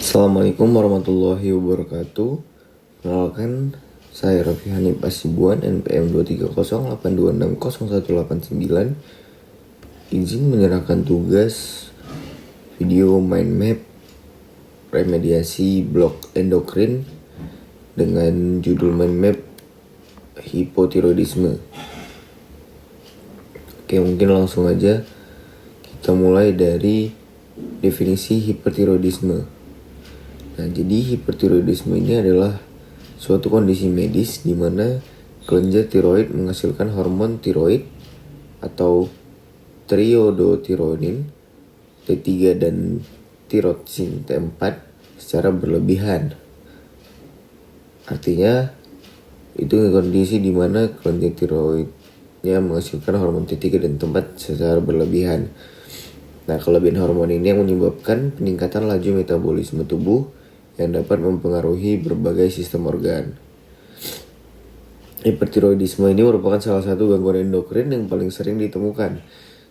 Assalamualaikum warahmatullahi wabarakatuh. Kenalkan, saya Raffi Hanif Asibuan, NPM 23082601889. Izin menyerahkan tugas video mind map remediasi blok endokrin dengan judul mind map hipotiroidisme. Oke, mungkin langsung aja kita mulai dari definisi hipertiroidisme. Nah, jadi hipertiroidisme ini adalah suatu kondisi medis di mana kelenjar tiroid menghasilkan hormon tiroid atau triodotironin, T3 dan tiroksin T4 secara berlebihan. Artinya itu kondisi di mana kelenjar tiroidnya menghasilkan hormon T3 dan T4 secara berlebihan. Nah, kelebihan hormon ini yang menyebabkan peningkatan laju metabolisme tubuh yang dapat mempengaruhi berbagai sistem organ. Hipertiroidisme ini merupakan salah satu gangguan endokrin yang paling sering ditemukan,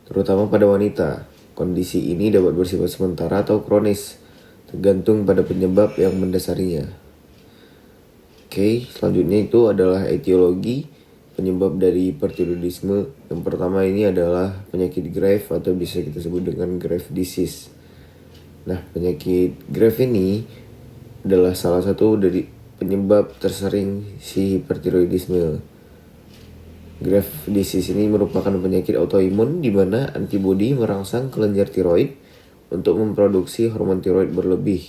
terutama pada wanita. Kondisi ini dapat bersifat sementara atau kronis, tergantung pada penyebab yang mendasarinya. Oke, selanjutnya itu adalah etiologi penyebab dari hipertiroidisme. Yang pertama ini adalah penyakit Graves atau bisa kita sebut dengan Graves disease. Nah, penyakit Graves ini adalah salah satu dari penyebab tersering si hipertiroidisme. Graves disease ini merupakan penyakit autoimun di mana antibodi merangsang kelenjar tiroid untuk memproduksi hormon tiroid berlebih.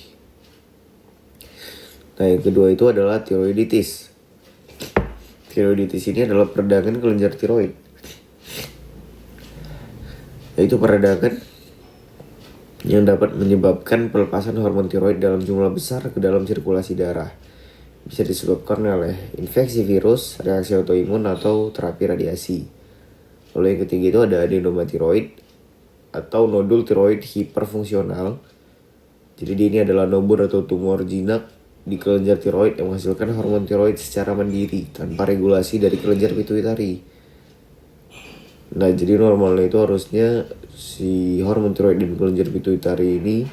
Nah, yang kedua itu adalah tiroiditis. Tiroiditis ini adalah peradangan kelenjar tiroid, yaitu peradangan yang dapat menyebabkan pelepasan hormon tiroid dalam jumlah besar ke dalam sirkulasi darah. Bisa disebabkan oleh infeksi virus, reaksi autoimun, atau terapi radiasi. Lalu yang ketiga itu ada adenoma tiroid atau nodul tiroid hiperfungsional. Jadi ini adalah nobur atau tumor jinak di kelenjar tiroid yang menghasilkan hormon tiroid secara mandiri tanpa regulasi dari kelenjar pituitari. Nah, jadi normalnya itu harusnya si hormon tiroid dan kelenjar pituitari ini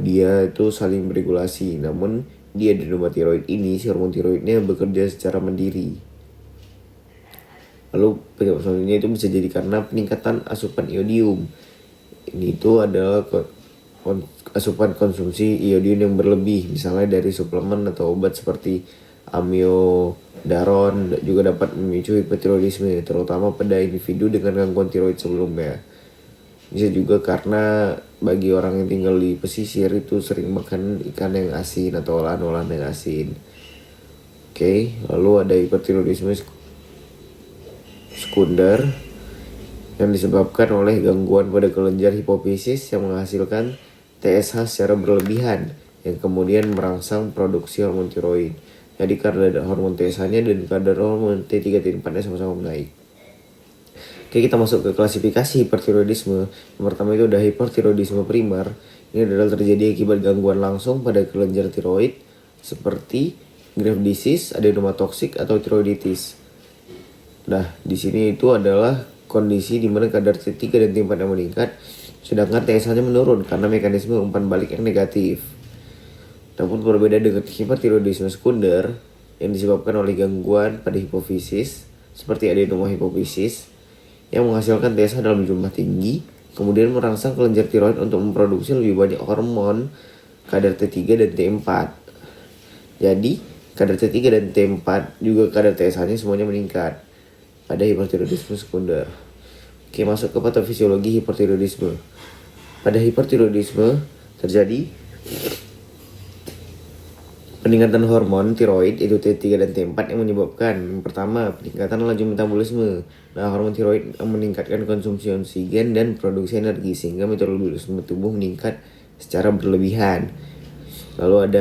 dia itu saling beregulasi. Namun di adenoma tiroid ini si hormon tiroidnya bekerja secara mandiri. Lalu penyebab selanjutnya itu bisa jadi karena peningkatan asupan iodium. Ini itu adalah asupan konsumsi iodium yang berlebih, misalnya dari suplemen atau obat seperti amiodaron juga dapat memicu hipertiroidisme, terutama pada individu dengan gangguan tiroid sebelumnya. Bisa juga karena bagi orang yang tinggal di pesisir itu sering makan ikan yang asin atau olahan-olahan yang asin. Oke, lalu ada hipertiroidisme sekunder yang disebabkan oleh gangguan pada kelenjar hipofisis yang menghasilkan TSH secara berlebihan yang kemudian merangsang produksi hormon tiroid. Jadi kadar hormon TSH-nya dan kadar hormon T3 T4-nya sama-sama naik. Oke, kita masuk ke klasifikasi hipertiroidisme. Yang pertama itu ada hipertiroidisme primer. Ini adalah terjadi akibat gangguan langsung pada kelenjar tiroid seperti Graves disease, adenoma toksik, atau tiroiditis. Nah, di sini itu adalah kondisi di mana kadar T3 dan T4 yang meningkat, sedangkan TSH-nya menurun karena mekanisme umpan balik yang negatif. Namun berbeda dengan hipertiroidisme sekunder yang disebabkan oleh gangguan pada hipofisis seperti adenoma hipofisis yang menghasilkan TSH dalam jumlah tinggi, kemudian merangsang kelenjar tiroid untuk memproduksi lebih banyak hormon kadar T3 dan T4. Jadi, kadar T3 dan T4 juga kadar TSH-nya semuanya meningkat pada hipertiroidisme sekunder. Oke, masuk ke patofisiologi hipertiroidisme. Pada hipertiroidisme terjadi peningkatan hormon tiroid itu T3 dan T4 yang menyebabkan yang pertama peningkatan laju metabolisme. Nah, hormon tiroid yang meningkatkan konsumsi oksigen dan produksi energi sehingga metabolisme tubuh meningkat secara berlebihan. Lalu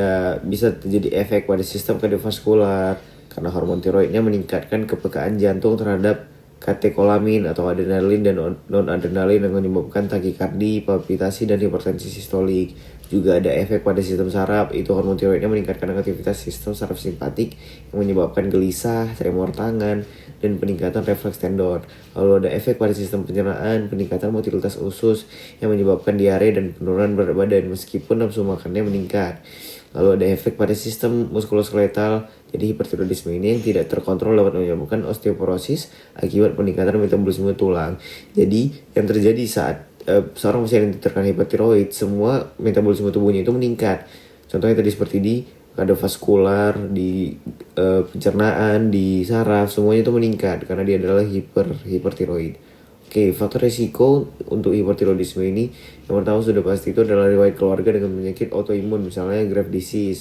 bisa terjadi efek pada sistem kardiovaskular karena hormon tiroidnya meningkatkan kepekaan jantung terhadap katekolamin atau adrenalin dan non-adrenalin yang menyebabkan takikardi, palpitasi, dan hipertensi sistolik. Juga ada efek pada sistem saraf, itu hormon tiroidnya meningkatkan aktivitas sistem saraf simpatik yang menyebabkan gelisah, tremor tangan, dan peningkatan refleks tendon. Lalu ada efek pada sistem pencernaan, peningkatan motilitas usus yang menyebabkan diare dan penurunan berat badan meskipun nafsu makannya meningkat. Lalu ada efek pada sistem muskuloskeletal, jadi hipertiroidisme ini yang tidak terkontrol dapat menyebabkan osteoporosis akibat peningkatan metabolisme tulang. Jadi yang terjadi saat seorang pasien yang terkena hipertiroid, semua metabolisme tubuhnya itu meningkat. Contohnya tadi seperti di kardiovaskular, di pencernaan, di saraf, semuanya itu meningkat karena dia adalah hipertiroid. Oke, faktor resiko untuk hipertiroidisme ini yang pertama sudah pasti itu adalah riwayat keluarga dengan penyakit autoimun, misalnya Graves' disease.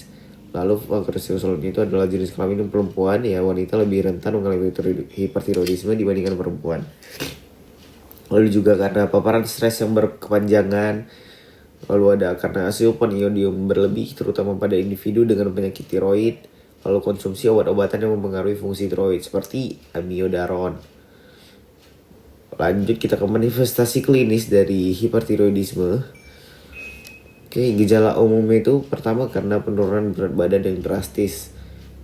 Lalu faktor resiko selanjutnya itu adalah jenis kelamin perempuan, ya wanita lebih rentan mengalami hipertiroidisme dibandingkan perempuan. Lalu juga karena paparan stres yang berkepanjangan. Lalu ada karena asupan iodium berlebih terutama pada individu dengan penyakit tiroid. Lalu konsumsi obat-obatan yang mempengaruhi fungsi tiroid seperti amiodaron. Lanjut kita ke manifestasi klinis dari hipertiroidisme. Oke, gejala umumnya itu pertama karena penurunan berat badan yang drastis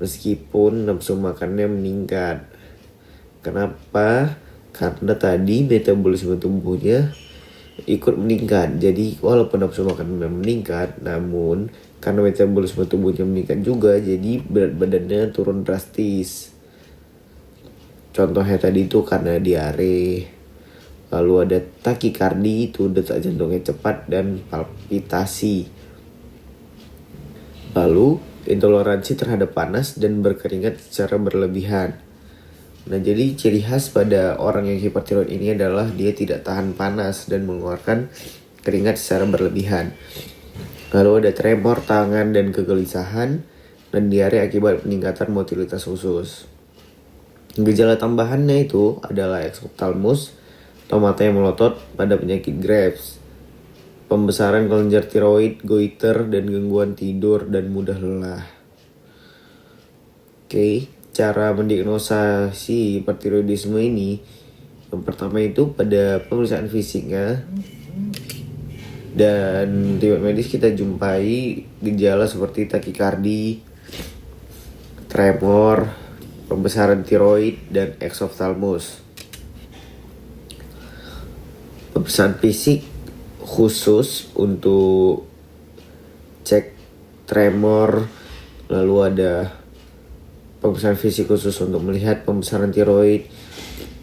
meskipun nafsu makannya meningkat. Kenapa? Karena tadi metabolisme tubuhnya ikut meningkat. Jadi walaupun nafsu makan meningkat, namun karena metabolisme tubuhnya meningkat juga, jadi berat badannya turun drastis. Contohnya tadi itu karena diare. Lalu ada takikardi, itu detak jantungnya cepat dan palpitasi. Lalu intoleransi terhadap panas dan berkeringat secara berlebihan. Nah, jadi ciri khas pada orang yang hipertiroid ini adalah dia tidak tahan panas dan mengeluarkan keringat secara berlebihan. Lalu ada tremor tangan dan kegelisahan dan diare akibat peningkatan motilitas usus. Gejala tambahannya itu adalah eksoptalmus atau mata yang melotot pada penyakit Graves, pembesaran kelenjar tiroid, goiter, dan gangguan tidur dan mudah lelah. Oke. Cara mendiagnosa si hipertiroidisme ini, yang pertama itu pada pemeriksaan fisiknya dan riwayat medis kita jumpai gejala seperti takikardi, tremor, pembesaran tiroid, dan eksoptalmus. Pemeriksaan fisik khusus untuk cek tremor, lalu ada pemeriksaan fisik khusus untuk melihat pembesaran tiroid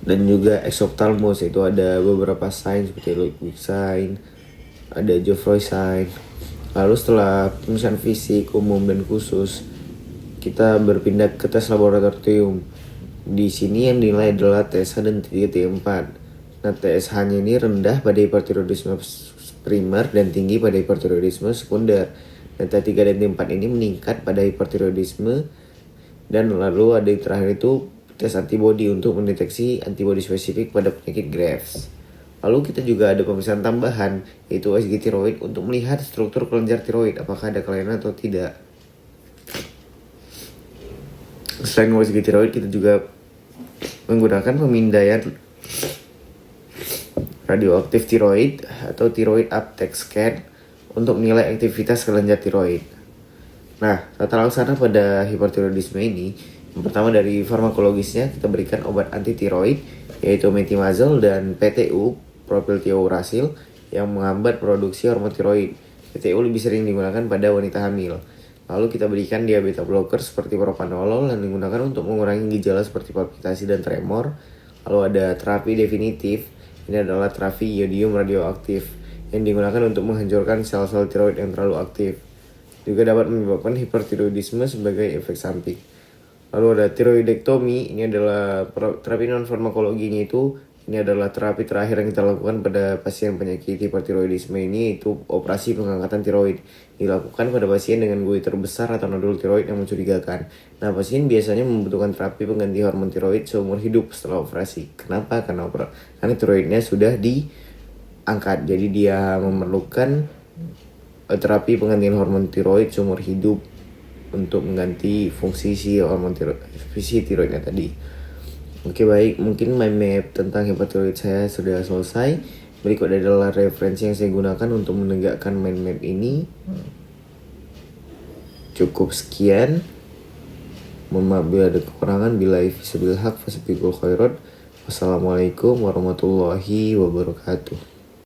dan juga eksoptalmus. Itu ada beberapa sign seperti Ludwig sign, ada Geoffroy sign. Lalu setelah pemeriksaan fisik umum dan khusus, kita berpindah ke tes laboratorium. Di sini yang dinilai adalah TSH dan T4. Nah, TSH-nya ini rendah pada hipertiroidisme primer dan tinggi pada hipertiroidisme sekunder. Dan T3 dan T4 ini meningkat pada hipertiroidisme. Dan lalu ada yang terakhir itu tes antibodi untuk mendeteksi antibodi spesifik pada penyakit Graves. Lalu kita juga ada pemeriksaan tambahan yaitu USG tiroid untuk melihat struktur kelenjar tiroid apakah ada kelainan atau tidak. Selain USG tiroid kita juga menggunakan pemindaian radioaktif tiroid atau tiroid uptake scan untuk menilai aktivitas kelenjar tiroid. Nah, tata laksana pada hipertiroidisme ini, yang pertama dari farmakologisnya kita berikan obat anti tiroid yaitu metimazole dan PTU, propylthiouracil, yang menghambat produksi hormon tiroid. PTU lebih sering digunakan pada wanita hamil. Lalu kita berikan dia beta blocker seperti propanolol yang digunakan untuk mengurangi gejala seperti palpitasi dan tremor. Lalu ada terapi definitif, ini adalah terapi iodium radioaktif yang digunakan untuk menghancurkan sel-sel tiroid yang terlalu aktif. Juga dapat menyebabkan hipertiroidisme sebagai efek samping. Lalu ada tiroidektomi, ini adalah terapi non-farmakologinya itu. Ini adalah terapi terakhir yang kita lakukan pada pasien penyakit hipertiroidisme ini, itu operasi pengangkatan tiroid. Dilakukan pada pasien dengan goiter besar atau nodul tiroid yang mencurigakan. Nah, pasien biasanya membutuhkan terapi pengganti hormon tiroid seumur hidup setelah operasi. Kenapa? Karena tiroidnya sudah diangkat, jadi dia memerlukan terapi penggantian hormon tiroid seumur hidup untuk mengganti fungsi si hormon tiroidnya tadi. Oke baik, mungkin mind map tentang hipotiroid saya sudah selesai. Berikut adalah referensi yang saya gunakan untuk menegakkan mind map ini. Cukup sekian. Mohon maaf bila ada kekurangan. Billahi fisabilil haq fasabiqul khairat. Wassalamualaikum warahmatullahi wabarakatuh.